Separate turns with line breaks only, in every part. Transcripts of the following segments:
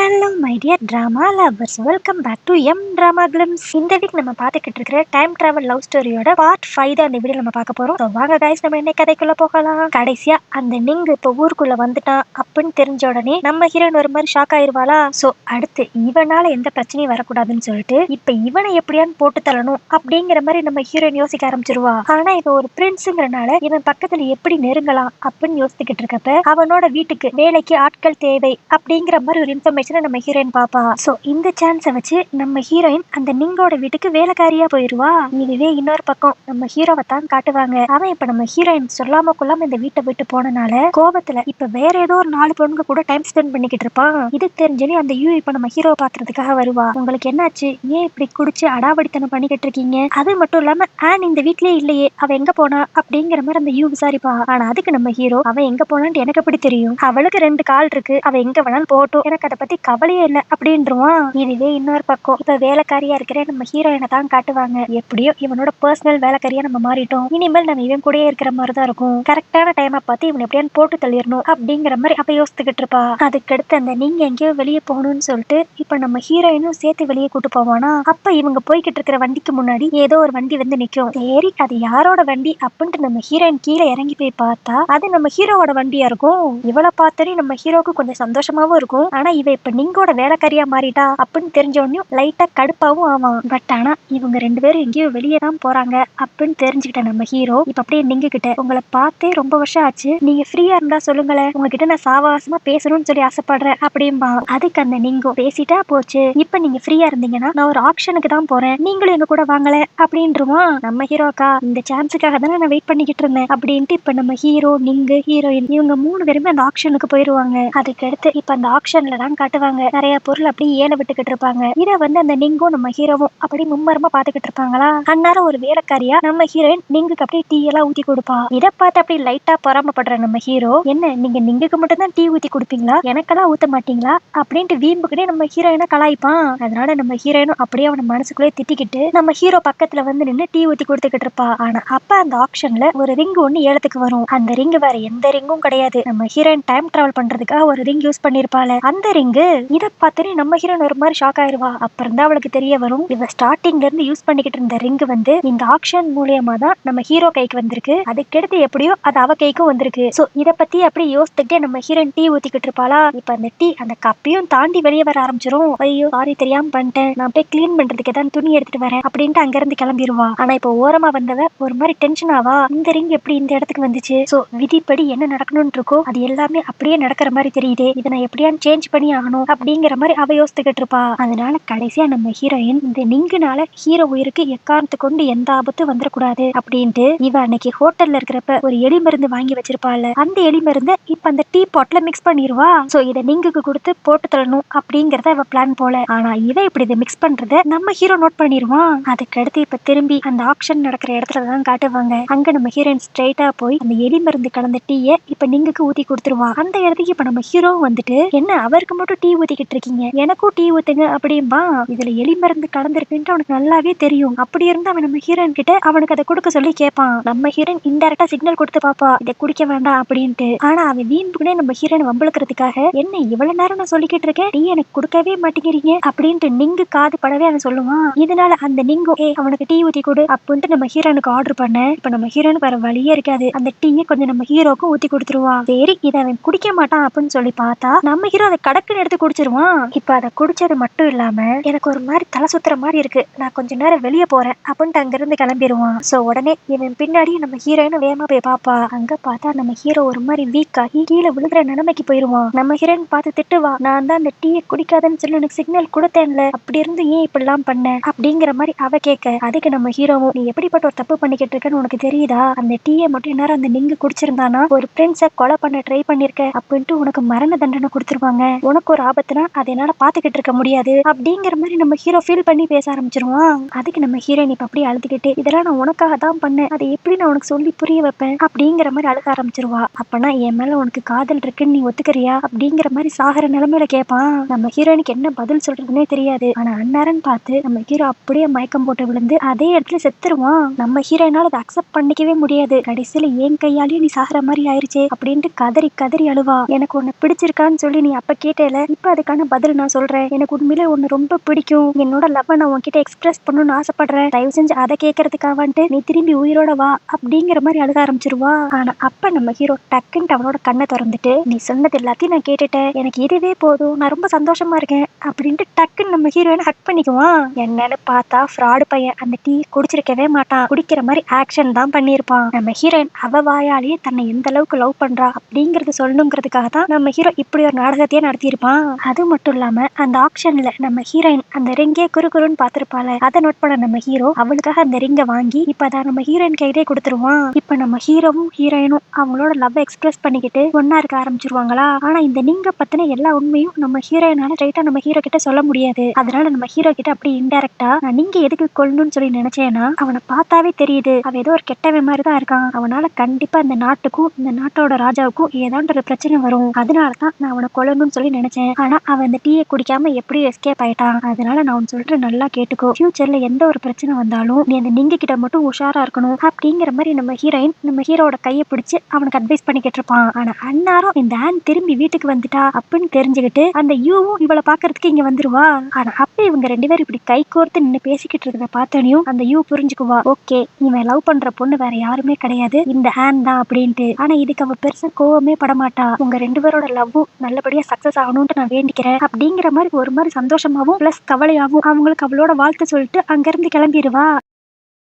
Hello my dear drama lovers, welcome back to M drama glimpse. இந்த week நம்ம பார்த்துக்கிட்டு இருக்கிற டைம் டிராவல் லவ் ஸ்டோரியோட பார்ட் 5 தான் இந்த வீடியோ நம்ம பார்க்க போறோம். So, வாங்க guys, நம்ம என்ன கதைக்குள்ள போகலாம். கடைசியா அந்த நிங்கு இப்போ ஊருக்குள்ள வந்துட்டான் அப்படின்னு தெரிஞ்ச உடனே நம்ம ஹீரோயின் ஒரு மாதிரி ஷாக் ஆயிருவாளா. சோ அடுத்து இவனால எந்த பிரச்சனையும் வரக்கூடாதுன்னு சொல்லிட்டு இப்ப இவனை எப்படியான்னு போட்டு தள்ளணும் அப்படிங்கிற மாதிரி நம்ம ஹீரோயின் யோசிக்க ஆரம்பிச்சிருவா. ஆனா இவன் ஒரு பிரின்ஸுங்கிறனால இவன் பக்கத்துல எப்படி நெருங்கலாம் அப்படின்னு யோசிச்சுக்கிட்டு இருக்கப்ப அவனோட வீட்டுக்கு வேலைக்கு ஆட்கள் தேவை அப்படிங்கிற மாதிரி ஒரு இன்ஃபர்மேஷனை நம்ம ஹீரோயின் பாப்பா. சோ இந்த சான்ஸை வச்சு நம்ம ஹீரோயின் அந்த நிங்கோட வீட்டுக்கு வேலைக்காரியா போயிருவா. இதுவே இன்னொரு பக்கம் நம்ம ஹீரோவை தான் காட்டுவாங்க. அவன் இப்ப நம்ம ஹீரோயின் சொல்லாம கொள்ளாம இந்த வீட்டை விட்டு போனனால கோபத்துல இப்ப வேற ஏதோ ஒரு 4 பொண்ணுங்க கூட டைம் ஸ்பெண்ட் பண்ணிக்கிட்டு இருப்பான். இது தெரிஞ்சனே அந்த யூ இப்ப நம்ம ஹீரோவை பாக்குறதுக்காக வருவா. உங்களுக்கு என்னாச்சு, ஏன் இப்படி குடிச்சு அடாவடித்தனம் பண்ணிக்கிட்டு இருக்கீங்க, அது மட்டும் இல்லாம ஆன் இந்த வீட்லயே இல்லையே, அவ எங்க போனா அப்படிங்கிற மாதிரி அந்த யூ விசாரிப்பா. ஆனா அதுக்கு நம்ம ஹீரோ அவன் எங்க போனான்னு எனக்கு எப்படி தெரியும், அவளுக்கு 2 கால் இருக்கு, அவ எங்க வேணாலும் போட்டும், எனக்கு அதை பத்தி கவலையே இல்லை அப்படின்றான். இதுவே இன்னொரு பக்கம் இப்ப வேலைக்காரியா இருக்கிற நம்ம ஹீரோயினை தான் காட்டுவாங்க. எப்படியோ இவனோட பர்சனல் வேலைக்காரியா நம்ம மாறிட்டோம், இனிமேல் நம்ம இவன் கூடயே இருக்கிற மாதிரி தான் இருக்கும், கரெக்டான டைமை பார்த்து இவன் எப்படியான்னு போட்டு தள்ளிடணும் அப்படிங்கிற மாதிரி அப்ப யோசித்துக்கிட்டு இருப்பா. அதுக்கடுத்து அந்த நீங்க எங்கேயோ வெளியே போகணும்னு சொல்லிட்டு இப்ப நம்ம ஹீரோயினும் சேர்த்து வெளியே கூட்டு போவானா. அப்ப இவங்க போய்கிட்டு இருக்கிற வண்டிக்கு முன்னாடி ஏதோ ஒரு வண்டி வந்து நிக்கும். சரி அது யாரோட வண்டி அப்படின்ட்டு நம்ம ஹீரோயின் கீழே இறங்கி போய் பார்த்தா அது நம்ம ஹீரோவோட வண்டியா இருக்கும். இவளை பார்த்தோன்னே நம்ம ஹீரோக்கு கொஞ்சம் சந்தோஷமாவும் இருக்கும். ஆனா இவ இப்ப நிங்கோட வேலைக்காரியா மாறிட்டா அப்படின்னு தெரிஞ்ச உடனே லைட்டா கடுப்பாவும் ஆவான். பட் ஆனா இவங்க 2 பேரும் எங்கேயோ வெளியே தான் போறாங்க அப்படின்னு தெரிஞ்சுக்கிட்ட நம்ம ஹீரோ இப்ப அப்படியே நிங்க கிட்ட, உங்களை பார்த்தே ரொம்ப வருஷம் ஆச்சு, நீங்க ஃப்ரீயா இருந்தா சொல்லுங்களேன், உங்ககிட்ட நான் சாவாசமா பேசணும்னு சொல்லி ஆசைப்படுறேன் அப்படின்பா. அதுக்கு அந்த நிங்கோ, பேசிட்டா போச்சு, இப்ப நீங்க ஃப்ரீயா இருந்தீங்கன்னா நான் ஒரு ஆக்ஷனுக்கு தான் போறேன், நீங்களும் எங்க கூட வாங்கல அப்படின்றுவான். நம்ம ஹீரோக்கா இந்த சான்ஸுக்காக தானே நான் வெயிட் பண்ணிக்கிட்டு இருந்தேன் அப்படின்ட்டு இப்ப நம்ம ஹீரோ நிங்கு ஹீரோயின் இவங்க 3 பேருமே அந்த ஆக்ஷனுக்கு போயிருவாங்க. அதுக்கடுத்து இப்ப அந்த ஆக்ஷன்ல தான் காட்டுவாங்க நிறைய பொருள் அப்படி ஏல விட்டுக்கிட்டு இருப்பாங்க. இத வந்து அந்த நிங்கும் நம்ம ஹீரோவும் அப்படி மும்மரமா பாத்துக்கிட்டு இருப்பாங்களா. அந்நேரம் ஒரு வேலைக்காரியா நம்ம ஹீரோயின் நிங்குக்கு அப்படியே டீ எல்லாம் ஊத்தி கொடுப்பா. இதை பார்த்து அப்படி லைட்டா பொறாமப்படுற நம்ம ஹீரோ, என்ன நீங்க நிங்குக்கு மட்டும் தான் டீ ஊத்தி கொடுப்பீங்களா, எனக்கெல்லாம் ஊத்த மாட்டீங்களா அப்படின்ட்டு வீம்புக்குனே நம்ம ஹீரோயினை கலாய்ப்பான். அதனால நம்ம ஹீரோயினும் அப்படியே அவன மனசுக்குள்ளே திட்டிக்கிட்டு நம்ம ஹீரோ பக்கத்துல வந்து நின்று டீ ஊத்தி கொடுத்துக்கிட்டு இருப்பா. ஆனா அப்ப அந்த ஆக்ஷன்ல ஒரு ரிங் ஒண்ணு ஏலத்துக்கு வரும். அந்த ரிங் வேற எந்த ரிங்கும் கிடையாது, நம்ம ஹீரோயின் டைம் டிராவல் பண்றதுக்காக ஒரு ரிங் யூஸ் பண்ணிருப்பாள் அந்த ரிங்கு. இத பார்த்துட்டு நம்ம ஹீரோயின் ஒரு மாதிரி ஷாக் ஆயிருவா. அப்புறம் தான் அவளுக்கு தெரிய வரும், இவ ஸ்டார்டிங்ல இருந்து யூஸ் பண்ணிக்கிட்டு இருந்த ரிங் வந்து இந்த ஆக்ஷன் மூலியமா தான் நம்ம ஹீரோ கைக்கு வந்திருக்கு. அதுக்கடுத்து எப்படியோ அது அவ கைக்கும் வந்திருக்கு. சோ இத பத்தி அப்படியே யோசிச்சுக்கிட்டே நம்ம ஹீரோயின் டீ ஊத்திக்கிட்டு இருப்பாளா. இப்ப அந்த டீ அந்த கப்பையும் தாண்டி வெளியே வர ஆரம்பிச்சிரும். ஐயோ சாரி தெரியாம பண்ணிட்டேன், நான் போய் கிளீன் பண்றதுக்கு ஏதாவது துணி எடுத்துட்டு வரேன் அப்படின்ட்டு அங்க இருந்து கிளம்பிடுவா. ஆனா இப்ப ஓரமா வந்தவ ஒரு மாதிரி டென்ஷன் ஆவா, இந்த ரிங் எப்படி இந்த இடத்துக்கு வந்துச்சு, சோ விதிப்படி என்ன நடக்கணும்னு இருக்கோ அது எல்லாமே அப்படியே நடக்கிற மாதிரி தெரியுது, இதை நான் எப்படியான்னு சேஞ்ச் பண்ணி ஆகணும் அப்படிங்கிற மாதிரி அவ யோசித்துக்கிட்டு இருப்பா. அதனால கடைசியா நம்ம ஹீரோயின் இந்த நிங்குனால ஹீரோ உயிருக்கு எக்காரணத்தை கொண்டு எந்த ஆபத்து வந்துடக்கூடாது அப்படின்ட்டு இவ அன்னைக்கு ஹோட்டல்ல இருக்கிறப்ப ஒரு எலி மருந்து வாங்கி வச்சிருப்பாள். அந்த எலி மருந்த இப்ப அந்த டீ பாட்ல மிக்ஸ் பண்ணிடுவா. சோ இதை நிங்குக்கு கொடுத்து போட்டு தள்ளணும் அப்படிங்கறத அவ பிளான் போல. ஆனா இவ இப்படி இதை மிக்ஸ் பண்றத நம்ம ஹீரோ நோட் பண்ணிடுவான். அதுக்கடுத்து இப்ப திரும்பி அந்த ஆக்ஷன் நடக்கிற இடத்துலதான் காட்டுவாங்க. அங்க நம்ம ஹீரோயின் ஸ்ட்ரைட்டா போய் அந்த எலி மருந்து கலந்த டீயை இப்ப நிங்குக்கு ஊத்தி கொடுத்துருவா. அந்த இடத்துக்கு இப்ப நம்ம ஹீரோ வந்துட்டு, என்ன அவருக்கு மட்டும் டீ ஊத்திக்கிட்டு இருக்கீங்க, எனக்கும் டீ ஊத்துங்க அப்படின்பா. இதுல எலி மருந்து கலந்துருக்குன்ட்டு அவனுக்கு நல்லாவே தெரியும். அப்படி இருந்து அவன் நம்ம ஹீரோயின் கிட்ட அவனுக்கு அதை கொடுக்க சொல்லி கேட்பான். நம்ம ஹீரோயின் இன்டைரக்டா சிக்னல் கொடுத்து பாப்பா இதை குடிக்க வேண்டாம் அப்படின்ட்டு. ஆனா அவன் வீண்புக்குனே நம்ம ஹீரோயின் வம்பளுக்கிறதுக்காக, என்ன இவ்வளவு நேரம் நான் சொல்லிக்கிட்டு இருக்கேன், டீ எனக்கு கொடுக்கவே மாட்டேங்கிறீங்க அப்படின்ட்டு நிங்கு காது படவே அவன் சொல்லுவான். இதனால அந்த நிங்கு அவனுக்கு டீ ஊத்தி கொடு அப்படின்ட்டு நம்ம ஹீரோனுக்கு ஆர்டர் பண்ண. இப்ப நம்ம ஹீரோனுக்கு வேற வழியே இருக்காது, அந்த டீயை கொஞ்சம் நம்ம ஹீரோக்கும் ஊத்தி கொடுத்துருவா. சரி இதை அவன் குடிக்க மாட்டான் அப்படின்னு சொல்லி பார்த்தா நம்ம ஹீரோ அதை கடக்குன்னு எடுத்து குடிச்சிருவான். இப்ப அதை குடிச்சது மட்டும் இல்லாம எனக்கு ஒரு மாதிரி தலை சுத்துற மாதிரி இருக்கு, நான் கொஞ்ச நேரம் வெளியே போறேன் அப்படின்ட்டு அங்க இருந்து கிளம்பிடுவான். சோ உடனே இவன் பின்னாடி நம்ம ஹீரோயின் வேகமா போய் பாப்பா. அங்க பார்த்தா நம்ம ஹீரோ ஒரு மாதிரி வீக் ஆகி கீழே விழுகிற நிலைமைக்கு போயிருவான். நம்ம ஹீரோயின் பார்த்து திட்டுவா, நான் தான் அந்த டீயை குடிக்காதன்னு சொல்லி எனக்கு சிக்னல் கொடுத்தேன்ல, அப்படி இருந்து ஏன் இப்படிலாம் பண்ண அப்படிங்கிற மாதிரி அவ கேட்க. அதுக்கு நம்ம ஹீரோவும், நீ எப்படிப்பட்ட ஒரு தப்பு பண்ணிக்கிட்டு இருக்கன்னு உனக்கு தெரியுதா, அந்த டீயை மட்டும் நேரம் அந்த நிங்கு குடிச்சிருந்தானா ஒரு பிரின்ஸை கொலை பண்ண ட்ரை பண்ணிருக்க அப்படின்ட்டு உனக்கு மரண தண்டனை கொடுத்துருவாங்க, உனக்கு ஒரு ஆபத்துனா அதை என்னால பாத்துக்கிட்டு இருக்க முடியாது அப்படிங்கிற மாதிரி நம்ம ஹீரோ ஃபீல் பண்ணி பேச ஆரம்பிச்சிருவான். அதுக்கு நம்ம ஹீரோயின் இப்ப அப்படியே அழுதுகிட்டு, இதெல்லாம் நான் உனக்காக தான் பண்ணேன், அதை எப்படி நான் உனக்கு சொல்லி புரிய வைப்பேன் அப்படிங்கிற மாதிரி அழுக ஆரம்பிச்சிருவா. அப்பனா என் மேல உனக்கு காதல் இருக்குன்னு நீ ஒத்துக்கிறியா அப்படிங்கிற மாதிரி சாகர நிலைமையில கேட்பான். நம்ம ஹீரோயினுக்கு என்ன பதில் சொல்றதுன்னே தெரியாது. ஆனா அந்நேரம் பார்த்து நம்ம ஹீரோ அப்படியே மயக்கம் போட்டு விழுந்து அதே இடத்துல செத்துருவான். நம்ம ஹீரோயினால அதை அக்செப்ட் பண்ணிக்கவே முடியாது. கடைசியில என் கையாலேயே நீ சாகிற மாதிரி ஆயிருச்சே அப்படின்ட்டு கதறி கதறி அழுவா. எனக்கு உன்னை பிடிச்சிருக்கான்னு சொல்லி நீ அப்ப கேட்டேல, இப்ப அதுக்கான பதில் நான் சொல்றேன். எனக்கு உண்மையிலே உன்னை ரொம்ப பிடிக்கும். என்னோட லவ் நான் உன்கிட்ட எக்ஸ்பிரஸ் பண்ணணும்னு ஆசைப்படுறேன். தயவு செஞ்சு அதை கேட்கறதுக்காக நீ திரும்பி உயிரோட வா அப்படிங்கிற மாதிரி அழுக ஆரம்பிச்சிருவா. ஆனா அப்ப நம்ம ஹீரோ டக்குன்னு அவனோட கண்ணை திறந்துட்டு, நீ சொன்னது எல்லாத்தையும் நான் கேட்டுட்டேன், எனக்கு இதுவே போதும், நான் ரொம்ப சந்தோஷமா இருக்கேன் அப்படின்ட்டு டக்குன்னு நம்ம ஹீரோயினை ஹக் பண்ணிக்குவான். என்னன்னு பார்த்தா ஃப்ராடு பையன் அந்த டீ குடிச்சிருக்கவே மாட்டான். குடிக்கிற மாதிரி ஆக்ஷன் தான் பண்ணியிருப்பான். நம்ம ஹீரோயின் அவ வாயாலேயே தன்னை எந்த அளவுக்கு லவ் பண்றா அப்படிங்கறது சொல்லணுங்கிறதுக்காக தான் நம்ம ஹீரோ இப்படி ஒரு நாடகத்தையே நடத்தியிருப்பான். அது மட்டும் இல்லாம அந்த ஆக்ஷன்ல நம்ம ஹீரோயின் அந்த ரிங்கே குறுன்னு பார்த்திருப்பாள். அதை நோட் பண்ண நம்ம ஹீரோ அவளுக்காக அந்த ரிங்கை வாங்கி இப்பதான் நம்ம ஹீரோயின் கையிலே கொடுத்துருவான். இப்ப நம்ம ஹீரோவும் ஹீரோயினும் அவங்களோட லவ் எக்ஸ்பிரஸ் பண்ணிக்கிட்டு ஒன்னா இருக்க ஆரம்பிச்சிருவாங்களா. ஆனா இந்த ரிங்க பத்தின எல்லா உண்மையும் நம்ம ஹீரோயினால ஸ்ட்ரைட்டா நம்ம ஹீரோ கிட்ட சொல்ல முடியாது. அதனால நம்ம ஹீரோ கிட்ட அப்படி இன்டைரக்டா, நான் நீங்க எதுக்கு கொல்லணும்னு சொல்லி நினைச்சேன்னா, அவனை பார்த்தாவே தெரியுது அவன் ஏதோ ஒரு கெட்டவன் மாதிரி தான் இருக்கான். அவனால கண்டிப்பா இந்த நாட்டுக்கும் இந்த நாட்டோட ராஜாவுக்கும் ஏதாண்டு ஒரு பிரச்சனை வரும். அதனாலதான் நான் அவனை கொல்லணும்னு சொல்லி நினைச்சேன். ஆனா அவன் இந்த டீயை குடிக்காம எப்படி எஸ்கேப் ஆயிட்டான். அதனால நான் உன் சொல்லிட்டு நல்லா கேட்டுக்கோ, ஃபியூச்சர்ல எந்த ஒரு பிரச்சனை வந்தாலும் நீ அந்த நீங்க கிட்ட மட்டும் உஷாரா இருக்கணும் அப்படிங்கிற மாதிரி நம்ம ஹீரோயின் நம்ம ஹீரோட கையை பிடிச்சு அவனுக்கு அட்வைஸ் பண்ணிக்கிட்டு இருப்பான். ஆனா அன்னாரம் இந்த ஆன் திரும்பி வீட்டுக்கு வந்துட்டா அப்படின்னு தெரிஞ்சுக்கிட்டு அந்த யூவும் இவளை பாக்குறதுக்கு இங்க வந்துருவா. ஆனா அப்ப இவங்க ரெண்டு பேரும் இப்படி கை கோர்த்து நின்று பேசிக்கிட்டு இருக்கிறத பார்த்தனையும் அந்த யூ புரிஞ்சுக்குவா, ஓகே இவன் லவ் பண்ற பொண்ணு வேற யாருமே கிடையாது, இந்த ஆன் தான் அப்படின்ட்டு. ஆனா இதுக்கு அவ பெருசா கோவமே படமாட்டா. உங்க ரெண்டு பேரோட லவ்வும் நல்லபடியா சக்சஸ் ஆகணும்னு நான் வேண்டிக்கிறேன் அப்படிங்கிற மாதிரி ஒரு மாதிரி சந்தோஷமாவும் பிளஸ் கவலையாவும் அவங்களுக்கு அவளோட வாழ்த்து சொல்லிட்டு அங்கிருந்து கிளம்பிடுவா.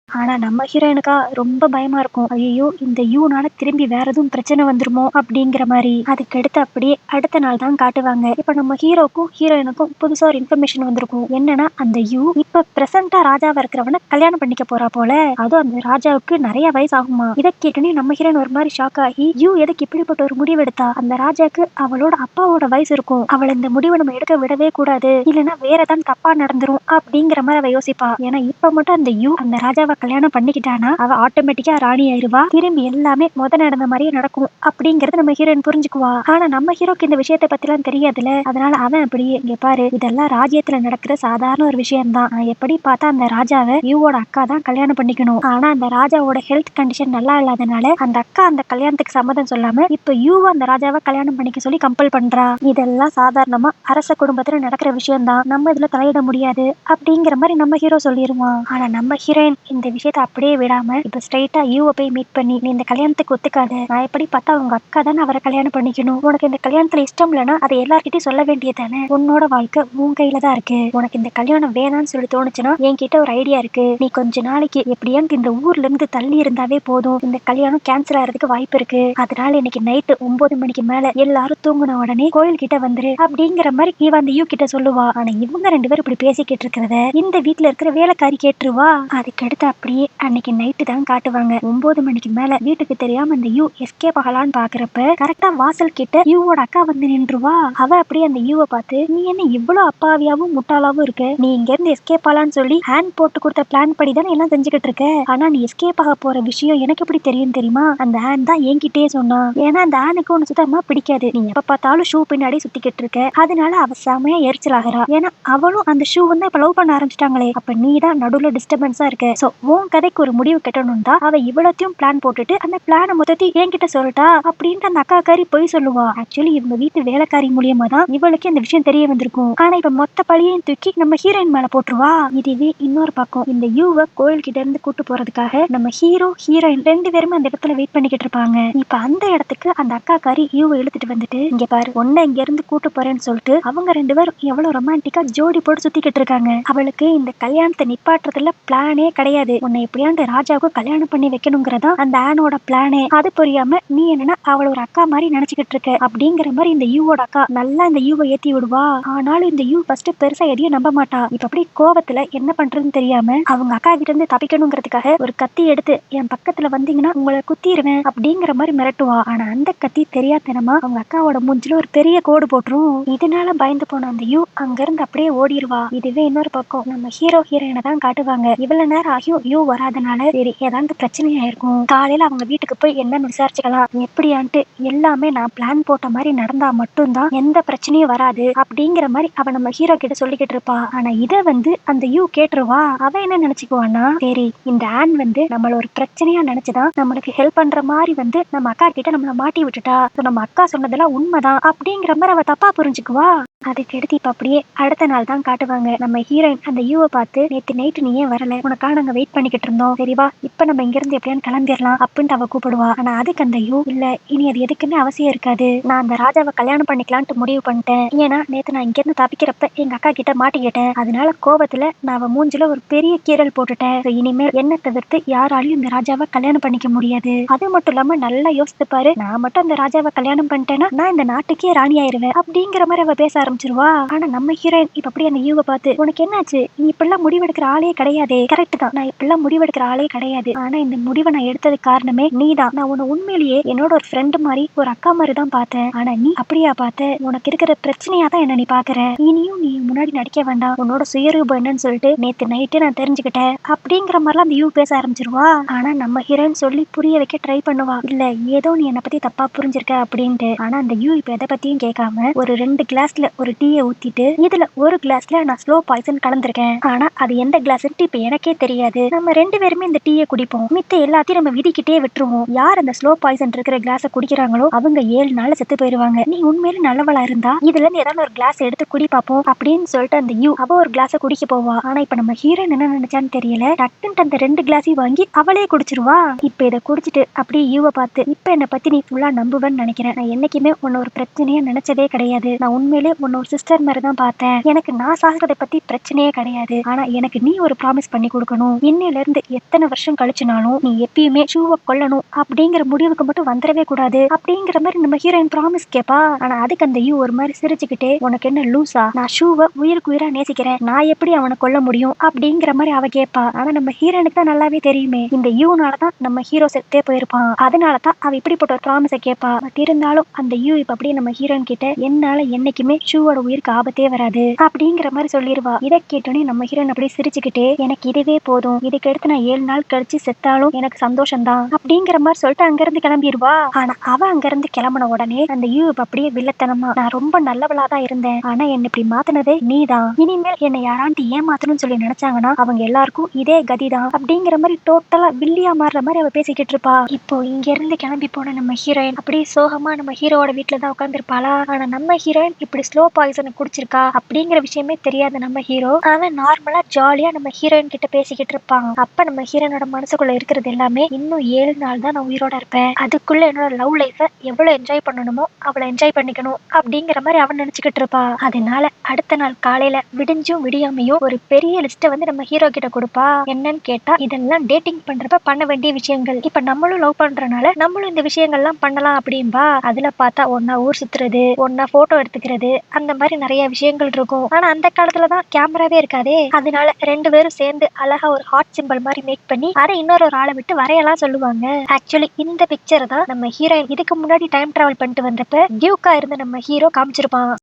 ஆனா நம்ம ஹீரோயினுக்கா ரொம்ப பயமா இருக்கும். ஐயோ இந்த யூனால திரும்பி வேற எதுவும் பிரச்சனை வந்துருமோ அப்படிங்கிற மாதிரி. அதுக்கு அடுத்து அப்படியே அடுத்த நாள் தான் காட்டுவாங்க. இப்ப நம்ம ஹீரோக்கும் ஹீரோயினுக்கும் புதுசா ஒரு இன்ஃபர்மேஷன் வந்திருக்கும். என்னன்னா அந்த யூ இப்ப பிரசண்டா ராஜாவா இருக்கிறவன கல்யாணம் பண்ணிக்க போறா போல. அதுவும் அந்த ராஜாவுக்கு நிறைய வயசு ஆகுமா. இதை கேட்டனே நம்ம ஹீரோயின் ஒரு மாதிரி ஷாக் ஆகி, யூ எதுக்கு இப்படிப்பட்ட ஒரு முடிவு எடுத்தா? அந்த ராஜாக்கு அவளோட அப்பாவோட வயசு இருக்கும். அவளை இந்த முடிவை நம்ம எடுக்க விடவே கூடாது, இல்லைன்னா வேற ஏதாவது தப்பா நடந்துரும் அப்படிங்கிற மாதிரி அவ யோசிப்பா. ஏன்னா இப்ப மட்டும் அந்த யூ அந்த ராஜாவை கல்யாணம் பண்ணிக்கிட்டானா அவ ஆட்டோமேட்டிக்கா ராணி ஆயிருவா. திரும்பி எல்லாமே நடந்த மாதிரியே நடக்கும் அப்படிங்கறது நம்ம ஹீரோயின் புரிஞ்சுக்குவா. ஆனா நம்ம ஹீரோக்கு இந்த விஷயத்தை பத்தி எல்லாம் தெரியாதுல. அதனால அவன் அப்படியே, இங்க பாரு இதெல்லாம் ராஜ்யத்துல நடக்கிற சாதாரண ஒரு விஷயம் தான். நான் எப்படி பார்த்தா அந்த ராஜாவை யூவோட அக்கா தான் கல்யாணம் பண்ணிக்கணும். ஆனா அந்த ராஜாவோட ஹெல்த் கண்டிஷன் நல்லா இல்லாதனால அந்த அக்கா அந்த கல்யாணத்துக்கு சம்மதம் சொல்லாம இப்ப யூ அந்த ராஜாவை கல்யாணம் பண்ணிக்க சொல்லி கம்பல் பண்றா. இதெல்லாம் சாதாரணமா அரச குடும்பத்துல நடக்கிற விஷயம் தான், நம்ம இதுல தலையிட முடியாது அப்படிங்கிற மாதிரி நம்ம ஹீரோ சொல்லிடுவான். ஆனா நம்ம ஹீரோயின் இந்த விஷயத்தை அப்படியே விடாம இப்ப ஸ்ட்ரைட்டா யூவை போய் மீட் பண்ணி, நீ இந்த கல்யாணத்துக்கு ஒத்துக்காத, நான் எப்படி பார்த்தா உங்க அக்கா தானே அவரை கல்யாணம் பண்ணிக்கணும், உனக்கு இந்த கல்யாணத்துல இஷ்டம் இல்லைன்னா அதை எல்லார்கிட்டயும் சொல்ல வேண்டியதானே, உன்னோட வாழ்க்கை உன் கையில தான் இருக்கு, உனக்கு இந்த கல்யாணம் வேணாம்னு சொல்லி தோணுச்சுன்னா என்கிட்ட ஒரு ஐடியா இருக்கு, நீ கொஞ்ச நாளைக்கு எப்படியாவது இந்த ஊர்ல இருந்து தள்ளி இருந்தாவே போதும், இந்த கல்யாணம் கேன்சல் ஆகிறதுக்கு வாய்ப்பு இருக்கு, அதனால இன்னைக்கு நைட்டு 9 மணிக்கு மேல எல்லாரும் தூங்குன உடனே கோயில் கிட்ட வந்துரு அப்படிங்கிற மாதிரி இவ அந்த யூ கிட்ட சொல்லுவா. ஆனா இவங்க ரெண்டு பேரும் இப்படி பேசிக்கிட்டு இருக்கிறத இந்த வீட்டுல இருக்கிற வேலைக்காரி கேட்டுருவா. அதுக்கடுத்து அப்படியே அன்னைக்கு நைட்டு தான் காட்டுவாங்க. 9 மணிக்கு மேல வீட்டுக்கு தெரியாம அந்த யூ எஸ்கேப் ஆகலான்னு பாக்குறப்ப கரெக்டா வாசல் கிட்ட யூவோட அக்கா வந்து நின்றுவா. அவ அப்படியே அந்த யூவை பார்த்து, நீ என்ன இவ்வளவு அப்பாவியாவும் முட்டாளாவும் இருக்க, நீ இங்க இருந்து எஸ்கேப் ஆகலான்னு சொல்லி ஹேண்ட் போட்டு கொடுத்த பிளான் படி தானே எல்லாம் செஞ்சுக்கிட்டு இருக்க, ஆனா நீ எஸ்கேப் ஆக போற விஷயம் எனக்கு எப்படி தெரியும் தெரியுமா, அந்த ஹேண்ட் தான் என்கிட்டயே சொன்னா, ஏன்னா அந்த ஹேனுக்கு ஒண்ணு சுத்தமா பிடிக்காது, நீ எப்ப பார்த்தாலும் ஷூ பின்னாடி சுத்திக்கிட்டு இருக்க, அதனால அவ செமையா எரிச்சல் ஆகிறா, ஏன்னா அவளும் அந்த ஷூ வந்து இப்ப லவ் பண்ண ஆரம்பிச்சிட்டாங்களே, அப்ப நீ தான் நடுவுல டிஸ்டர்பன்ஸா இருக்க, சோ உன் கதைக்கு ஒரு முடிவு கட்டணும் தான் அவ இவ்வளத்தையும் பிளான் போட்டுட்டு அந்த பிளான மொத்தத்தையும் என்கிட்ட சொல்லிட்டா அப்படின்ட்டு அந்த அக்காக்காரி போய் சொல்லுவா. ஆக்சுவலி இவங்க வீட்டு வேலைக்காரி மூலியமா தான் இவளுக்கு இந்த விஷயம் தெரிய வந்திருக்கும். ஆனா இப்ப மொத்த பழியையும் தூக்கி நம்ம ஹீரோயின் மேல போட்டுருவா. இதுவே இன்னொரு பக்கம் இந்த யூவை கோயில் கிட்ட இருந்து கூட்டு போறதுக்காக நம்ம ஹீரோ ஹீரோயின் ரெண்டு பேருமே அந்த இடத்துல வெயிட் பண்ணிக்கிட்டு இருப்பாங்க. இப்ப அந்த இடத்துக்கு அந்த அக்காக்காரி யூவை இழுத்துட்டு வந்துட்டு, இங்க பாரு உன்னை இங்க இருந்து கூட்டு போறேன்னு சொல்லிட்டு அவங்க ரெண்டு பேரும் எவ்வளவு ரொமான்டிக்கா ஜோடி போட்டு சுத்திக்கிட்டு இருக்காங்க. அவளுக்கு இந்த கல்யாணத்தை நிப்பாட்டுறதுல பிளானே கிடையாது, உன்னை எப்படியாண்டு ராஜாவுக்கு கல்யாணம் பண்ணி வைக்கணுங்கிறதா அந்த ஆனோட பிளானே. அது புரியாம நீ என்னன்னா அவள ஒரு அக்கா மாதிரி நினைச்சுக்கிட்டு இருக்க அப்படிங்கிற மாதிரி இந்த யூவோட அக்கா நல்லா இந்த யூவை ஏத்தி விடுவா. ஆனாலும் இந்த யூ ஃபர்ஸ்ட் பெருசா எதையும் நம்ப மாட்டா. இப்ப அப்படி கோவத்துல என்ன பண்றதுன்னு தெரியாம அவங்க அக்கா கிட்ட இருந்து தப்பிக்கணுங்கிறதுக்காக ஒரு கத்தி எடுத்து, என் பக்கத்துல வந்தீங்கன்னா உங்களை குத்திடுவேன் அப்படிங்கிற மாதிரி மிரட்டுவா. ஆனா அந்த கத்தி தெரியாதனமா அவங்க அக்காவோட மூஞ்சில ஒரு பெரிய கோடு போட்டுரும். இதனால பயந்து போன அந்த யூ அங்க இருந்து அப்படியே ஓடிடுவா. இதுவே இன்னொரு பக்கம் நம்ம ஹீரோ ஹீரோயினை தான் காட்டுவாங்க. இவ்வளவு நேரம் ஆகியும் யூ வராதனால சரி ஏதாவது பிரச்சனையா இருக்கும், காலையில அவங்க வீட்டுக்கு போய் என்னன்னு விசாரிச்சுக்கலாம், எப்படியான்ட்டு எல்லாமே நான் பிளான் போட்ட மாதிரி நடந்தா மட்டும்தான் எந்த பிரச்சனையும் வராது அப்படிங்கிற மாதிரி அவ நம்ம ஹீரோ கிட்ட சொல்லிக்கிட்டு இருப்பா. ஆனா இத வந்து அந்த யூ கேட்டுருவா. அவ என்ன நினைச்சுக்குவான்னா, சரி இந்த ஆன் வந்து நம்மள ஒரு பிரச்சனையா நினைச்சுதான் நம்மளுக்கு ஹெல்ப் பண்ற மாதிரி வந்து நம்ம அக்கா கிட்ட நம்மள மாட்டி விட்டுட்டா, நம்ம அக்கா சொன்னதெல்லாம் உண்மைதான் அப்படிங்கிற மாதிரி அவ தப்பா புரிஞ்சுக்குவா. அதுக்கு எடுத்து இப்ப அப்படியே அடுத்த நாள் தான் காட்டுவாங்க. நம்ம ஹீரோயின் அந்த யூவை பார்த்து, நேத்து நைட்டு நீ ஏன் வரல, உனக்காக நாங்க வெயிட் பண்ணிக்கிட்டு இருந்தோம், சரிவா இப்ப நம்ம இங்க இருந்து எப்படியான்னு கிளம்பிடலாம் அப்படின்ட்டு அவ கூப்பிடுவா. ஆனா அதுக்கு அந்த யூ, இல்ல இனி அது எதுக்குன்னு அவசியம் இருக்காது, நான் அந்த ராஜாவை கல்யாணம் பண்ணிக்கலான்ட்டு முடிவு பண்ணிட்டேன். ஏன்னா நேத்து நான் இங்க இருந்து தப்பிக்கிறப்ப எங்க அக்கா கிட்ட மாட்டிக்கிட்டேன். அதனால கோபத்துல நான் அவ மூஞ்சில ஒரு பெரிய கீறல் போட்டுட்டேன். இனிமேல் என்ன தவிர்த்து யாராலையும் இந்த ராஜாவை கல்யாணம் பண்ணிக்க முடியாது. அது மட்டும் இல்லாம நல்லா யோசித்து பாரு, நான் மட்டும் அந்த ராஜாவை கல்யாணம் பண்ணிட்டேன்னா நான் இந்த நாட்டுக்கே ராணி ஆயிருவேன் அப்படிங்கிற மாதிரி அவ பேச ஆரம்பிச்சிருவா. ஆனா நம்ம ஹீரோயின் இப்ப அப்படியே அந்த யூவை பார்த்து, உனக்கு என்னாச்சு, நீ இப்பெல்லாம் முடிவெடுக்கிற ஆளே கிடையாது. கரெக்ட் தான், நான் இப்பெல்லாம் முடிவெடுக்கிற ஆளே கிடையாது. ஆனா இந்த முடிவை நான் எடுத்ததுக்கு காரணமே நீதான். நான் உன்னை உண்மையிலேயே என்னோட ஒரு ஃப்ரெண்டு மாதிரி, ஒரு அக்கா மாதிரி தான் பார்த்தேன். ஆனா நீ அப்படியா பார்த்த, உனக்கு இருக்கிற பிரச்சனையா தான் என்ன நீ பாக்குற. இனியும் நீ முன்னாடி நடிக்க வேண்டாம், உன்னோட சுயரூபம் என்னன்னு சொல்லிட்டு நேத்து நைட்டு நான் தெரிஞ்சுக்கிட்டேன் அப்படிங்கிற மாதிரிலாம் அந்த யூ பேச ஆரம்பிச்சிருவா. ஆனா நம்ம ஹீரோயின் சொல்லி புரிய வைக்க ட்ரை பண்ணுவா, இல்ல ஏதோ நீ என்னை பத்தி தப்பா புரிஞ்சிருக்க அப்படின்ட்டு. ஆனா அந்த யூ இப்ப எதை பத்தியும் கேட்காம ஒரு 2 கிளாஸ்ல ஒரு டீயை ஊத்திட்டு, இதுல ஒரு கிளாஸ்ல நான் ஸ்லோ பாய்சன் கலந்துருக்கேன், ஆனா அது எந்த கிளாஸ் இப்ப எனக்கே தெரியாது, நம்ம 2 பேருமே இந்த டீயை குடிப்போம், மித்த எல்லாத்தையும் நம்ம விதிக்கிட்டே விட்டுருவோம், யார் அந்த ஸ்லோ பாய்சன் இருக்கிற கிளாஸை குடிக்கிறாங்களோ அவங்க 7 நாள் செத்து போயிருவாங்க, நீ உண்மையில நல்லவளா இருந்தா இதுல இருந்து ஏதாவது ஒரு கிளாஸ் எடுத்து குடி பாப்போம் அப்படின்னு சொல்லிட்டு அந்த யூ அவ ஒரு கிளாஸை குடிக்க போவா. ஆனா இப்ப நம்ம ஹீரோயின் என்ன நினைச்சான்னு தெரியல, டக்குன்னு அந்த 2 கிளாஸையும் வாங்கி அவளே குடிச்சிருவா. இப்ப இதை குடிச்சிட்டு அப்படியே யூவை பார்த்து, இப்ப என்னை பத்தி நீ ஃபுல்லா நம்புவேன்னு நினைக்கிறேன், நான் என்னைக்குமே உன்ன ஒரு பிரச்சனையா நினைச்சதே கிடையாது, நான் உண்மையிலே உன்ன ஒரு சிஸ்டர் மாதிரி தான் பார்த்தேன், எனக்கு நான் சாகிறத பத்தி பிரச்சனையே கிடையாது, ஆனா எனக்கு நீ ஒரு ப்ராமிஸ் பண்ணி கொடுக்கணும், இன்னையில இருந்து எத்தனை வருஷம் கழிச்சுனாலும் நீ எப்பயுமே ஷூவை கொல்லணும் அப்படிங்கிற முடிவுக்கு மட்டும் வந்துடவே கூடாது அப்படிங்கிற மாதிரி நம்ம ஹீரோயின் ப்ராமிஸ் கேப்பா. ஆனா அதுக்கு அந்த யூ ஒரு மாதிரி சிரிச்சுக்கிட்டே, உனக்கு என்ன லூசா, நான் ஷூவை உயிருக்கு உயிரா நேசிக்கிறேன், நான் எப்படி அவனை கொல்ல முடியும் அப்படிங்கிற மாதிரி அவ கேப்பா. ஆனா நம்ம ஹீரோனுக்கு தான் நல்லாவே தெரியுமே இந்த யூனாலதான் நம்ம ஹீரோ செத்தே போயிருப்பான், அதனாலதான் அவ இப்படிப்பட்ட ஒரு ப்ராமிஸை கேப்பா. பட் இருந்தாலும் அந்த யூ இப்ப அப்படியே நம்ம ஹீரோயின் கிட்ட, என்னால என்னைக்குமே ஷூவோட உயிருக்கு ஆபத்தே வராது அப்படிங்கிற மாதிரி சொல்லிடுவா. இதை கேட்டோன்னே நம்ம ஹீரோயின் அப்படியே சிரிச்சுக்கிட்டே, எனக்கு இதுவே போதும், இதுக்கு அடுத்து நான் 7 நாள் கழிச்சு செத்தாலும் எனக்கு சந்தோஷம் தான் அப்படிங்கிற மாதிரி சொல்லிட்டு அங்க இருந்து கிளம்பிடுவா. ஆனா அவ அங்க இருந்து கிளம்பின உடனே அந்த யூ இப்ப அப்படியே வில்லத்தனமா, நான் ரொம்ப நல்லவளா தான் இருந்தேன், ஆனா என்ன இப்படி மாத்தினதே நீதான், இனிமேல் என்னை யாராண்டி ஏமாத்தணும்னு சொல்லி நினைச்சாங்கன்னா அவங்க எல்லாருக்கும் இதே கதிதான் அப்படிங்கிற மாதிரி டோட்டலா வில்லியா மாறுற மாதிரி அவ பேசிக்கிட்டு இருப்பா. இப்போ இங்க இருந்து கிளம்பி போன நம்ம ஹீரோயின் அப்படியே சோகமா நம்ம ஹீரோட வீட்டுல தான் உட்காந்துருப்பாளா. ஆனா நம்ம ஹீரோயின் இப்படி ஸ்லோ பாய்சன் குடிச்சிருக்கா அப்படிங்கிற விஷயமே தெரியாத நம்ம ஹீரோ அவன் நார்மலா ஜாலியா நம்ம ஹீரோயின் கிட்ட பேசிக்கிட்டு இருப்பான். அப்ப நம்ம ஹீரோனோட மனசுக்குள்ள இருக்கிறது எல்லாமே, இன்னும் 7 நாள் தான் நான் உயிரோட இருப்பேன், அதுக்குள்ள என்னோட லவ் லைஃப எவ்வளவு என்ஜாய் பண்ணணுமோ அவளை என்ஜாய் பண்ணிக்கணும் அப்படிங்கிற மாதிரி அவன் நினைச்சுக்கிட்டு இருப்பா. அதனால அடுத்த நாள் காலையில விடிஞ்சும் விடியாமையும் ஒரு பெரிய லிஸ்ட வந்து நம்ம ஹீரோ கிட்ட கொடுப்பா. என்னன்னு கேட்டா, இதெல்லாம் டேட்டிங் பண்றப்ப பண்ண வேண்டிய விஷயங்கள், இப்ப நம்மளும் லவ் பண்றனால நம்மளும் இந்த விஷயங்கள்லாம் பண்ணலாம் அப்படின்பா. அதுல பார்த்தா ஒன்னா ஊர் சுத்துறது, ஒன்னா போட்டோ எடுத்துக்கிறது, அந்த மாதிரி நிறைய விஷயங்கள் இருக்கும். ஆனா அந்த காலத்துலதான் கேமராவே இருக்காதே, அதனால 2 பேரும் சேர்ந்து அழகா ஒரு ஹார்ட் சிம்பிள் மாதிரி மேக் பண்ணி அதை இன்னொரு ஆளை விட்டு வரையலாம் சொல்லுவாங்க. ஆக்சுவலி இந்த பிக்சர் தான் நம்ம ஹீரோயின் இதுக்கு முன்னாடி டைம் டிராவல் பண்ணிட்டு வந்தப்ப டியூக்கா இருந்த நம்ம ஹீரோ காமிச்சிருப்பான்.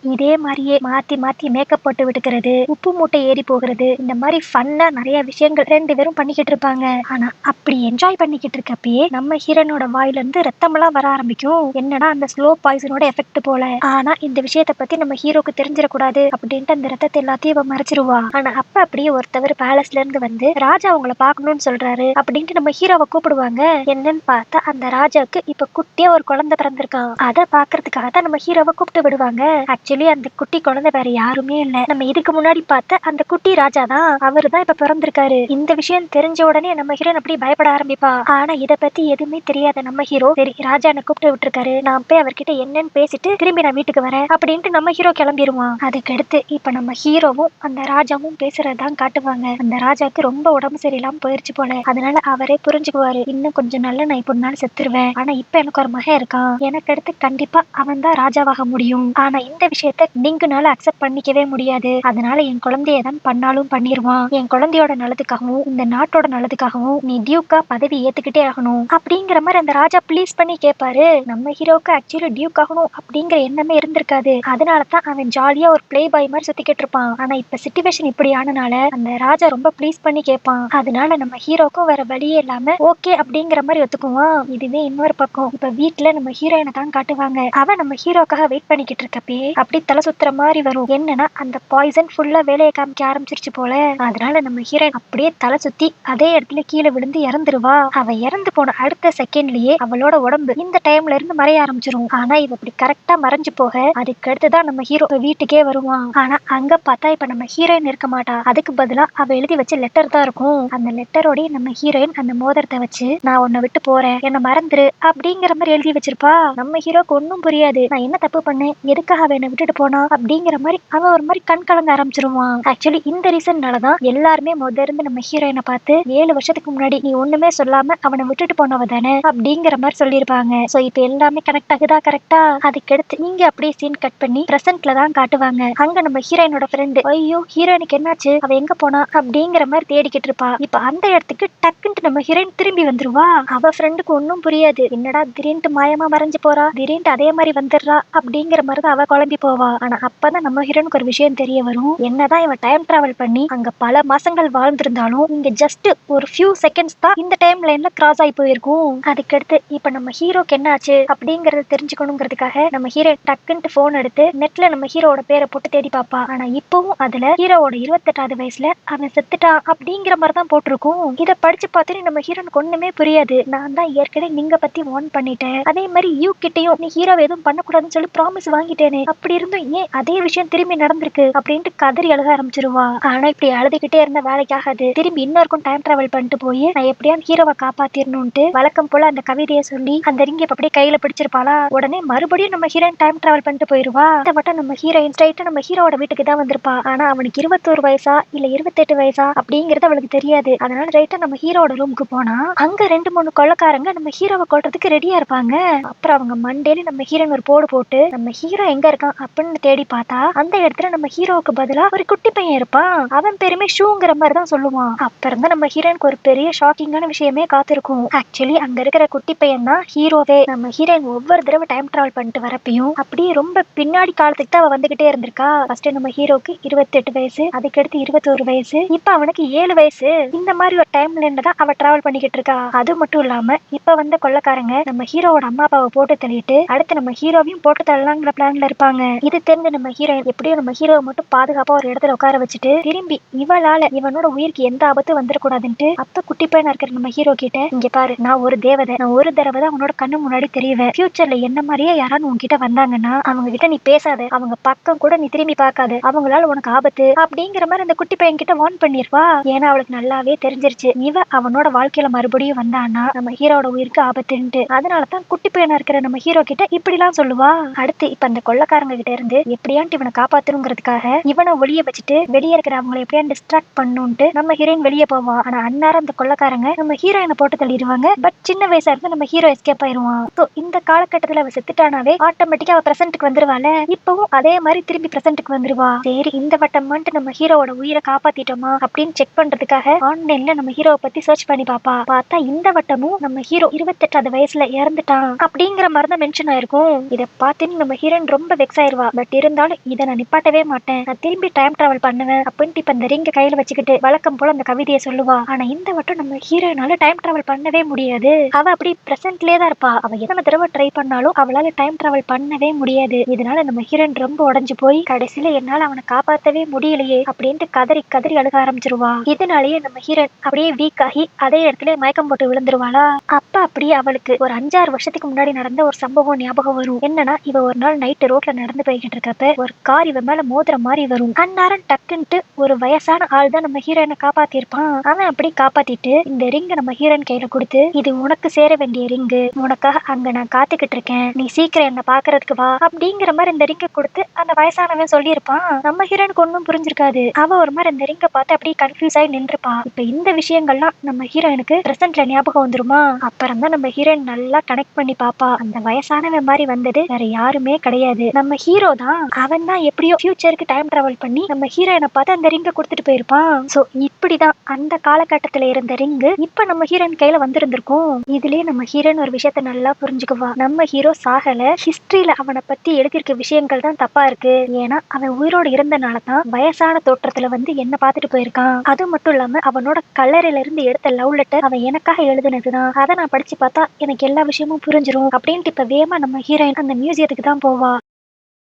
இதே மாதிரியே மாத்தி மாத்தி மேக்கப் போட்டு விட்டுக்கிறது, உப்பு மூட்டை ஏறி போகிறது, இந்த மாதிரி ஃபன்னா நிறைய விஷயங்கள் 2 பேரும் பண்ணிக்கிட்டு இருப்பாங்க. ஆனா அப்படி என்ஜாய் பண்ணிக்கிட்டு இருக்கப்பயே நம்ம ஹீரோனோட வாயில இருந்து ரத்தமெல்லாம் வர ஆரம்பிக்கும். என்னடா அந்த ஸ்லோ பாய்சனோட எஃபெக்ட் போல. ஆனா இந்த விஷயத்த பத்தி நம்ம ஹீரோக்கு தெரிஞ்சிடக்கூடாது அப்படின்ட்டு அந்த ரத்தத்தை எல்லாத்தையும் மறைச்சிருவா. ஆனா அப்ப அப்படியே ஒருத்தவர் பேலஸ்ல இருந்து வந்து, ராஜா அவங்கள பாக்கணும்னு சொல்றாரு அப்படின்ட்டு நம்ம ஹீரோவை கூப்பிடுவாங்க. என்னன்னு பார்த்தா அந்த ராஜாவுக்கு இப்ப குட்டியா ஒரு குழந்தை பிறந்திருக்கான். அதை பாக்குறதுக்காக தான் நம்ம ஹீரோவை கூப்பிட்டு விடுவாங்க. ஆக்சுவலி அந்த குட்டி குழந்தை வேற யாருமே இல்ல, நம்ம இதுக்கு முன்னாடி பார்த்த அந்த குட்டி ராஜா தான், அவரு தான் இப்ப பிறந்திருக்காரு. இந்த விஷயம் தெரிஞ்ச உடனே நம்ம ஹீரோன் அப்படியே பயப்பட ஆரம்பிப்பா. ஆனா இத பத்தி எதுவுமே தெரியாத நம்ம ஹீரோ, சரி ராஜா என்ன கூப்பிட்டு விட்டுருக்காரு, நான் போய் அவர்கிட்ட என்னன்னு பேசிட்டு திரும்பி நான் வீட்டுக்கு வரேன் அப்படின்ட்டு நம்ம ஹீரோ கிளம்பிடுவான். அதுக்கடுத்து இப்ப நம்ம ஹீரோவும் அந்த ராஜாவும் பேசுறதுதான் காட்டுவாங்க. அந்த ராஜாக்கு ரொம்ப உடம்பு சரியில்லாம போயிருச்சு போல, அதனால அவரே புரிஞ்சுக்குவாரு, இன்னும் கொஞ்சம் நாள்ல நான் இப்ப நாள் செத்துருவேன், ஆனா இப்ப எனக்கு ஒரு மகன் இருக்கான், எனக்கு அடுத்து கண்டிப்பா அவன் தான் ராஜாவாக முடியும், ஆனா இந்த விஷயத்த நீங்கனால அக்செப்ட் பண்ணிக்கவே முடியாது, அதனால என் குழந்தைய தான் பண்ணாலும் பண்ணிடுவான், என் குழந்தையோட நல்லதுக்காகவும் இந்த நாட்டோட நல்லதுக்காகவும் நீ டியூக்கா பதவி ஏத்துக்கிட்டே ஆகணும் அப்படிங்கிற மாதிரி அந்த ராஜா ப்ளீஸ் பண்ணி கேட்பாரு. நம்ம ஹீரோக்கு ஆக்சுவலி டியூக் ஆகணும் அப்படிங்கிற எண்ணமே இருந்திருக்காது, அதனாலதான் அவன் ஜாலியா ஒரு பிளே பாய் மாதிரி சுத்திக்கிட்டு இருப்பான். ஆனா இப்ப சிச்சுவேஷன் இப்படி ஆனனால அந்த ராஜா ரொம்ப ப்ளீஸ் பண்ணி கேட்பான். அதனால நம்ம ஹீரோக்கும் வேற வழியே இல்லாம ஓகே அப்படிங்கிற மாதிரி ஒத்துக்குவான். இதுவே இன்னொரு பக்கம் இப்ப வீட்டுல நம்ம ஹீரோயினை தான் காட்டுவாங்க. அவ நம்ம ஹீரோக்காக வெயிட் பண்ணிக்கிட்டு இருக்கப்பே அப்படி தலை சுத்துற மாதிரி வரும். என்னன்னா அந்த பாய்சன் ஃபுல்லா வேலையை காமிக்க ஆரம்பிச்சிருச்சு போல. அதனால நம்ம ஹீரோயின் அப்படியே தலை சுத்தி அதே இடத்துல கீழே விழுந்து இறந்துருவா. அவ இறந்து போன அடுத்த செகண்ட்லயே அவளோட உடம்பு இந்த டைம்ல இருந்து மறைய ஆரம்பிச்சிரும். ஆனா இவ இப்படி கரெக்டா மறைஞ்சு போக அதுக்கு அடுத்துதான் நம்ம ஹீரோ வீட்டுக்கே வருவான். ஆனா அங்க பார்த்தா இப்ப நம்ம ஹீரோயின் இருக்க மாட்டா. அதுக்கு பதிலா அவ எழுதி வச்ச லெட்டர் தான் இருக்கும். அந்த லெட்டரோட நம்ம ஹீரோயின் அந்த மோதிரத்தை வச்சு நான் உன்னை விட்டு போறேன், என்ன மறந்துரு அப்படிங்கிற மாதிரி எழுதி வச்சிருப்பா. நம்ம ஹீரோக்கு ஒன்னும் புரியாது. நான் என்ன தப்பு பண்ணேன், எதுக்காக அவ என்ன விட்டுட்டு போனா அப்படிங்கிற மாதிரி அவன் ஒரு மாதிரி கண் கலங்க ஆரம்பிச்சிருவான். ஆக்சுவலி இந்த ரீசன்னாலதான் எல்லாருமே இருந்து நம்ம ஹீரோயினை பார்த்து 7 வருஷத்துக்கு முன்னாடி நீ ஒண்ணுமே சொல்லாம அவனை விட்டுட்டு போனவ தானே அப்படிங்கிற மாதிரி சொல்லியிருப்பாங்க. சோ இப்ப எல்லாமே கனெக்ட் ஆகுதா கரெக்டா. அதுக்கடுத்து இங்க அப்படியே சீன் கட் பண்ணி பிரசன்ட்ல தான் காட்டுவாங்க. அங்க நம்ம ஹீரோயினோட ஃப்ரெண்டு ஐயோ ஹீரோயினுக்கு என்னாச்சு, அவ எங்க போனா அப்படிங்கிற மாதிரி தேடிக்கிட்டு இருப்பா. இப்ப அந்த இடத்துக்கு டக்குன்ட்டு நம்ம ஹீரோயின் திரும்பி வந்துருவா. அவ ஃப்ரெண்டுக்கு ஒன்னும் புரியாது. என்னடா திடீர்னு மாயமா மறைஞ்சு போறா, திடீர்னு அதே மாதிரி வந்துடுறா அப்படிங்கிற மாதிரி தான் அவ குழம்பி போவா. ஆனா அப்பதான் நம்ம ஹீரோனுக்கு ஒரு விஷயம் தெரிய வரும். என்னதான் இவ டைம் டிராவல் பண்ணி அங்க பல மாசங்கள் வாழ்ந்திருந்தாலும் இங்க ஜஸ்ட் ஒரு ஃபியூ செகண்ட்ஸ் தான் இந்த டைம் லைன்ல கிராஸ் ஆகி போயிருக்கும். அதுக்கடுத்து இப்ப நம்ம ஹீரோக்கு என்ன ஆச்சு அப்படிங்கறத தெரிஞ்சுக்கணுங்கிறதுக்காக நம்ம ஹீரோ டக்குன்ட்டு போன் எடுத்து நெட்ல நம்ம ஹீரோட பேரை போட்டு தேடி பாப்பா. ஆனா இப்பவும் அதுல ஹீரோவோட 28வது வயசுல அவன் செத்துட்டான் அப்படிங்கிற மாதிரி தான் போட்டிருக்கும். இத படிச்சு பார்த்துட்டு நம்ம ஹீரோனுக்கு ஒண்ணுமே புரியாது. நான் தான் ஏற்கனவே நீங்க பத்தி வார்ன் பண்ணிட்டேன், அதே மாதிரி யூ கிட்டையும் நீ ஹீரோவை எதுவும் பண்ணக்கூடாதுன்னு சொல்லி ப்ராமிஸ் வாங்கிட்டேனே, அப்படி இருந்தும் ஏன் அதே விஷயம் திரும்பி நடந்திருக்கு அப்படின்ட்டு கதறி அழுக ஆரம்பிச்சிருவா. ஆனா இப்படி அழுதுகிட்டே இருந்த வேலைக்கு ஆகாது. திரும்பி இன்னொருக்கும் டைம் டிராவல் பண்ணிட்டு போய் நான் எப்படியாவது ஹீரோவை காப்பாத்திரணும்ட்டு வழக்கம் போல அந்த கவிதையை சொல்லி அந்த ரிங்க அப்படியே கையில பிடிச்சிருப்பாளா. உடனே மறுபடியும் நம்ம ஹீரோயின் டைம் டிராவல் பண்ணிட்டு போயிருவா. இந்த வட்டம் நம்ம ஹீரோயின் ஸ்ட்ரைட்டா நம்ம ஹீரோட வீட்டுக்கு தான் வந்திருப்பா. ஆனா அவனுக்கு 21 வயசா இல்ல 28 வயசா அப்படிங்கறது அவளுக்கு தெரியாது. அதனால ரைட்டா நம்ம ஹீரோட ரூமுக்கு போனா அங்க 2-3 கொள்ளக்காரங்க நம்ம ஹீரோவை கொல்றதுக்கு ரெடியா இருப்பாங்க. அப்புறம் அவங்க மண்டேல நம்ம ஹீரோயின் ஒரு போடு போட்டு நம்ம ஹீரோ எங்க இருக்கான் அப்படின்னு தேடி பார்த்தா அந்த இடத்துல நம்ம ஹீரோவுக்கு பதிலா ஒரு குட்டி பையன் இருப்பான். அவன் பேருமே ஷூங்கிற மாதிரி தான் சொல்லுவான். அப்புறம் தான் நம்ம ஹீரோயினுக்கு ஒரு பெரிய ஷாக்கிங்கான விஷயமே காத்திருக்கும். ஆக்சுவலி அங்க இருக்கிற குட்டி பையன் தான் ஹீரோவே. நம்ம ஹீரோயின் ஒவ்வொரு தடவை டைம் டிராவல் பண்ணிட்டு வரப்பையும் அப்படியே ரொம்ப பின்னாடி காலத்துக்கு தான் அவ வந்துகிட்டே இருந்திருக்கா. ஃபர்ஸ்ட் நம்ம ஹீரோக்கு 28 வயசு, அதுக்கடுத்து 21 வயசு, இப்ப அவனுக்கு 7 வயசு. இந்த மாதிரி ஒரு டைம் லைன்ல தான் அவ டிராவல் பண்ணிக்கிட்டு இருக்கா. அது மட்டும் இல்லாம இப்ப வந்த கொள்ளக்காரங்க நம்ம ஹீரோவோட அம்மா அப்பாவை போட்டு தள்ளிட்டு அடுத்து நம்ம ஹீரோவையும் போட்டு தள்ளலாங்கிற பிளான்ல இருப்பாங்க. இது தெரிஞ்ச நம்ம ஹீரோயின் எப்படியோ நம்ம ஹீரோவை மட்டும் பாதுகாப்பா ஒரு இடத்துல உட்கார வச்சுட்டு திரும்பி இவளால இவனோட உயிருக்கு எந்த ஆபத்து வந்துடக்கூடாதுன்ட்டு அப்ப குட்டி பையனா இருக்கிற நம்ம ஹீரோ கிட்ட இங்க பாரு, நான் ஒரு தேவதை, நான் ஒரு தடவை தான் உன்னோட கண்ணு முன்னாடி தெரியுவேன். ஃபியூச்சர்ல என்ன மாதிரியே யாராவது உன்கிட்ட வந்தாங்கன்னா அவங்க கிட்ட நீ பேசாத, அவங்க பக்கம் கூட நீ திரும்பி பார்க்காத, அவங்களால உனக்கு ஆபத்து அப்படிங்கிற மாதிரி அந்த குட்டி பையன் கிட்ட வார்ன் பண்ணிருப்பா. ஏன்னா அவளுக்கு நல்லாவே தெரிஞ்சிருச்சு இவ அவனோட வாழ்க்கையில மறுபடியும் வந்தான்னா நம்ம ஹீரோட உயிருக்கு ஆபத்துன்ட்டு. அதனாலதான் குட்டி பையனா இருக்கிற நம்ம ஹீரோ கிட்ட இப்படி எல்லாம் சொல்லுவா. அடுத்து இப்ப அந்த கொள்ளக்காரங்க கிட்ட இருந்து எப்படியான்ட்டு இவனை காப்பாத்தணுங்கிறதுக்காக இவனை ஒளிய வச்சுட்டு வெளியே இருக்கிற அவங்களை எப்படியா டிஸ்ட்ராக்ட் பண்ணுன்ட்டு நம்ம ஹீரோயின் வெளியே போவா. ஆனா அந்நேரம் அந்த கொள்ளக்காரங்க நம்ம ஹீரோயினை போட்டு தள்ளிடுவாங்க. பட் சின்ன வயசா இருந்து நம்ம ஹீரோ எஸ்கேப் ஆயிருவான். சோ இந்த காலகட்டத்துல அவ செத்துட்டானாவே ஆட்டோமேட்டிக்கா அவ பிரசன்ட்க்கு வந்துருவாள. இப்பவும் அதே மாதிரி திரும்பி பிரசன்ட்க்கு வந்துருவா. சரி இந்த வட்டம் நம்ம ஹீரோவோட உயிரை காப்பாத்திட்டோமா அப்படின்னு செக் பண்றதுக்காக ஆன்லைன்ல நம்ம ஹீரோவை பத்தி சர்ச் பண்ணி பாப்பா. பார்த்தா இந்த வட்டமும் நம்ம ஹீரோ 28வது வயசுல இறந்துட்டான் அப்படிங்கிற மாதிரி தான் மென்ஷன் ஆயிருக்கும். இதை பார்த்து நம்ம ஹீரோயின் ரொம்ப வெக்ஸ் ஆயிருவா. பட் இருந்தாலும் இதை நான் நிப்பாட்டவே மாட்டேன், நான் திரும்பி டைம் டிராவல் பண்ணுவேன் அப்படின்ட்டு இப்ப இந்த ரிங்க கையில வச்சுக்கிட்டு வழக்கம் போல அந்த கவிதையை சொல்லுவா. ஆனா இந்த வட்டம் நம்ம ஹீரோயினால டைம் டிராவல் பண்ணவே முடியாது. அவ அப்படி பிரசன்ட்லயே தான் இருப்பா. அவ எத்தனை தடவை ட்ரை பண்ணாலும் அவளால டைம் டிராவல் பண்ணவே முடியாது. இதனால நம்ம ஹீரோயின் ரொம்ப உடைஞ்சு போய் கடைசியில என்னால அவனை காப்பாத்தவே முடியலையே அப்படின்ட்டு கதறி கதறி அழுக ஆரம்பிச்சிருவா. இதனாலேயே நம்ம ஹீரோயின் அப்படியே வீக் ஆகி அதே இடத்துல மயக்கம் போட்டு விழுந்துருவாளா. அப்ப அப்படியே அவளுக்கு ஒரு 5-6 வருஷத்துக்கு முன்னாடி நடந்த ஒரு சம்பவம் ஞாபகம் வரும். என்னன்னா இவ ஒரு நாள் நைட்டு ரோட்ல நடந்து போய்கிட்டு இருக்கப்ப ஒரு கார் இவ மேல மோதிர மாதிரி வரும். அந்நேரம் டக்குன்ட்டு ஒரு வயசான ஆள் தான் நம்ம ஹீரோயினை காப்பாத்திருப்பான். அவன் அப்படி காப்பாத்திட்டு இந்த ரிங்க நம்ம ஹீரோயின் கையில கொடுத்து இது உனக்கு சேர வேண்டிய ரிங்கு, உனக்காக அங்க நான் காத்துக்கிட்டு இருக்கேன், நீ சீக்கிரம் என்ன பாக்குறதுக்கு வா அப்படிங்கிற மாதிரி இந்த ரிங்க கொடுத்து அந்த வயசானவன் சொல்லியிருப்பான். நம்ம ஹீரோயினுக்கு ஒன்னும் புரிஞ்சிருக்காது. அவ ஒரு மாதிரி இந்த ரிங்க பார்த்து அப்படியே கன்ஃபியூஸ் ஆகி நின்றுப்பா. இப்ப இந்த விஷயங்கள்லாம் நம்ம ஹீரோயினுக்கு பிரசன்ட்ல ஞாபகம் வந்துருமா. அப்புறம் தான் நம்ம ஹீரோயின் நல்லா கனெக்ட் பண்ணி பாப்பா. அந்த வயசானவன் மாதிரி வந்தது வேற யாருமே கிடையாது, நம்ம ஹீரோ தான். அவன் தான் எப்படியோ ஃபியூச்சருக்கு டைம் டிராவல் பண்ணி நம்ம ஹீரோயினை பார்த்து அந்த ரிங்க கொடுத்துட்டு போயிருப்பான். சோ இப்படிதான் அந்த காலகட்டத்துல இருந்த ரிங்கு இப்ப நம்ம ஹீரோயின் கையில வந்திருந்திருக்கும். இதுலயே நம்ம ஹீரோயின் ஒரு விஷயத்த நல்லா புரிஞ்சுக்குவா. நம்ம ஹீரோ சாகல, ஹிஸ்டரியில அவனை பத்தி எழுதியிருக்க விஷயங்கள் தான் தப்பா இருக்கு. ஏன்னா அவன் உயிரோடு இருந்தனாலதான் வயசான தோற்றத்துல வந்து என்ன பார்த்துட்டு போயிருக்கான். அது மட்டும் இல்லாம அவனோட கல்லறையில இருந்து எடுத்த லவ் லெட்டர் அவன் எனக்காக எழுதுனதுதான். அதை நான் படிச்சு பார்த்தா எனக்கு எல்லா விஷயமும் புரிஞ்சிரும் அப்படின்ட்டு இப்ப வேகமா நம்ம ஹீரோயின் அந்த மியூசியத்துக்கு தான் போவா.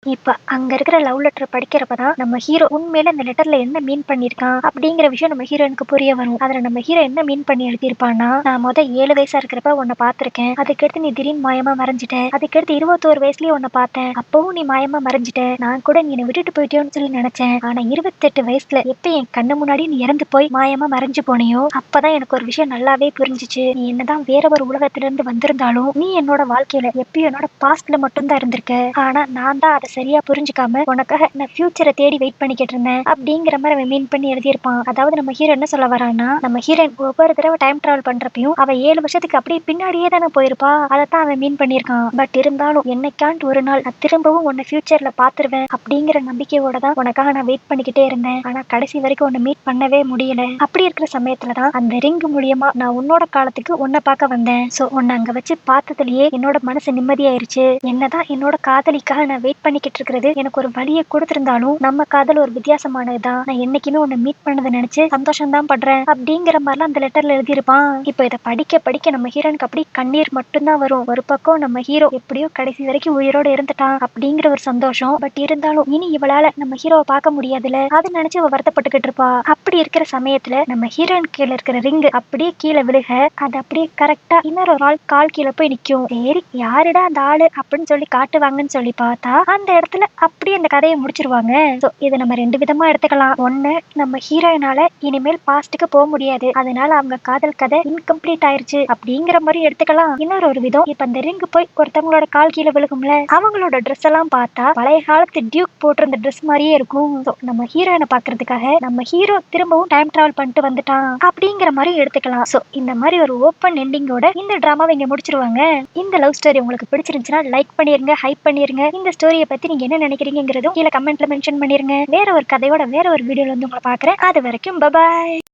இப்ப அங்க இருக்கிற லவ் லெட்டர் படிக்கிறப்பதான் நம்ம ஹீரோ உண்மையில அந்த லெட்டர்ல என்ன மீன் பண்ணிருக்கான் அப்படிங்கிற விஷயம் நம்ம ஹீரோனுக்கு புரிய வரும். அதுல நம்ம ஹீரோ என்ன மீன் பண்ணி எழுதியிருப்பான்னா, நான் 7 வயசா இருக்கிறப்ப உன்னை பார்த்திருக்கேன், அதுக்கடுத்து நீ திடீர்னு மாயமா மறைஞ்சிட்ட, அதுக்கடுத்து 21 வயசுலயே உன்னை பார்த்தேன், அப்பவும் நீ மாயமா மறைஞ்சிட்ட, நான் கூட நீ என்னை விட்டுட்டு போயிட்டியோன்னு சொல்லி நினைச்சேன், ஆனா 28 வயசுல எப்ப என் கண்ணு முன்னாடி நீ இறந்து போய் மாயமா மறைஞ்சு போனியோ அப்பதான் எனக்கு ஒரு விஷயம் நல்லாவே புரிஞ்சிச்சு, நீ என்னதான் வேற ஒரு உலகத்துல இருந்து வந்திருந்தாலும் நீ என்னோட வாழ்க்கையில எப்பயும் என்னோட பாஸ்ட்ல மட்டும்தான் இருந்திருக்க, ஆனா நான் தான் அதை சரியா புரிஞ்சுக்காம உனக்காக நான் ஃபியூச்சரை தேடி வெயிட் பண்ணிக்கிட்டு இருந்தேன் அப்படிங்கிற மாதிரி அவன் மீன் பண்ணி எழுதியிருப்பான். அதாவது நம்ம ஹீரோ என்ன சொல்ல வரான்னா, நம்ம ஹீரோயின் ஒவ்வொரு தடவை டைம் டிராவல் பண்றப்பையும் அவ 7 வருஷத்துக்கு அப்படியே பின்னாடியே தானே போயிருப்பா, அதைத்தான் அவன் மீன் பண்ணியிருக்கான். பட் இருந்தாலும் என்னைக்காண்டு ஒரு நாள் நான் திரும்பவும் உன்னை ஃபியூச்சர்ல பாத்துருவேன் அப்படிங்கிற நம்பிக்கையோட தான் உனக்காக நான் வெயிட் பண்ணிக்கிட்டே இருந்தேன், ஆனா கடைசி வரைக்கும் உன்னை மீட் பண்ணவே முடியல. அப்படி இருக்கிற சமயத்துலதான் அந்த ரிங் மூலியமா நான் உன்னோட காலத்துக்கு உன்னை பார்க்க வந்தேன். சோ உன்னை அங்க வச்சு பார்த்ததுலயே என்னோட மனசு நிம்மதியாயிருச்சு. என்னதான் என்னோட காதலிக்காக நான் வெயிட் பண்ணிக்கிட்டு இருக்கிறது எனக்கு ஒரு வழியை கொடுத்திருந்தாலும் நம்ம காதல் ஒரு வித்தியாசமானதுதான், நான் என்னைக்குமே உன்னை மீட் பண்ணதை நினைச்சு சந்தோஷம் தான் படுறேன் அப்படிங்கிற மாதிரிலாம் அந்த லெட்டர்ல எழுதியிருப்பான். இப்போ இதை படிக்க படிக்க நம்ம ஹீரோனுக்கு அப்படி கண்ணீர் மட்டும்தான் வரும். ஒரு பக்கம் நம்ம ஹீரோ எப்படியோ கடைசி வரைக்கும் உயிரோட இருந்துட்டான் அப்படிங்கிற ஒரு சந்தோஷம், பட் இருந்தாலும் இனி இவளால நம்ம ஹீரோவை பார்க்க முடியாதுல, அதை நினைச்சு அவ வருத்தப்பட்டுக்கிட்டு இருப்பா. அப்படி இருக்கிற சமயத்துல நம்ம ஹீரோயின் கீழே இருக்கிற ரிங் அப்படியே கீழே விழுக அது அப்படியே கரெக்டா இன்னொரு ஆள் கால் கீழே போய் நிக்கும். சரி யாருடா அந்த ஆளு அப்படின்னு சொல்லி காட்டுவாங்கன்னு சொல்லி பார்த்தா அந்த இடத்துல அப்படியே அந்த கதையை முடிச்சிருவாங்க. சோ இதை நம்ம 2 விதமா எடுத்துக்கலாம். ஒண்ணு, நம்ம ஹீரோயினால இனிமேல் பாஸ்டுக்கு போக முடியாது, அதனால அவங்க காதல் கதை இன்கம்ப்ளீட் ஆயிருச்சு அப்படிங்கிற மாதிரி எடுத்துக்கலாம். இன்னொரு ஒரு விதம், இப்ப அந்த ரிங் போய் ஒருத்தவங்களோட கால் கீழே விழுகும்ல, அவங்களோட ட்ரெஸ் எல்லாம் பார்த்தா பழைய காலத்து டியூக் போட்டிருந்த ட்ரெஸ் மாதிரியே இருக்கும். சோ நம்ம ஹீரோயினை பாக்குறதுக்காக நம்ம ஹீரோ திரும்பவும் டைம் டிராவல் பண்ணிட்டு வந்துட்டான் அப்படிங்கிற மாதிரி எடுத்துக்கலாம். சோ இந்த மாதிரி ஒரு ஓப்பன் எண்டிங்கோட இந்த டிராமாவை இங்க முடிச்சிருவாங்க. இந்த லவ் ஸ்டோரி உங்களுக்கு பிடிச்சிருந்துச்சுன்னா லைக் பண்ணிருங்க, ஹைப் பண்ணிருங்க. இந்த ஸ்டோரியை பத்தி நீங்க என்ன நினைக்கிறீங்கிறதும் கீழே கமெண்ட்ல மென்ஷன் பண்ணிருங்க. வேற ஒரு கதையோட வேற ஒரு வீடியோல வந்து உங்களை பாக்குறேன். அது வரைக்கும் பை.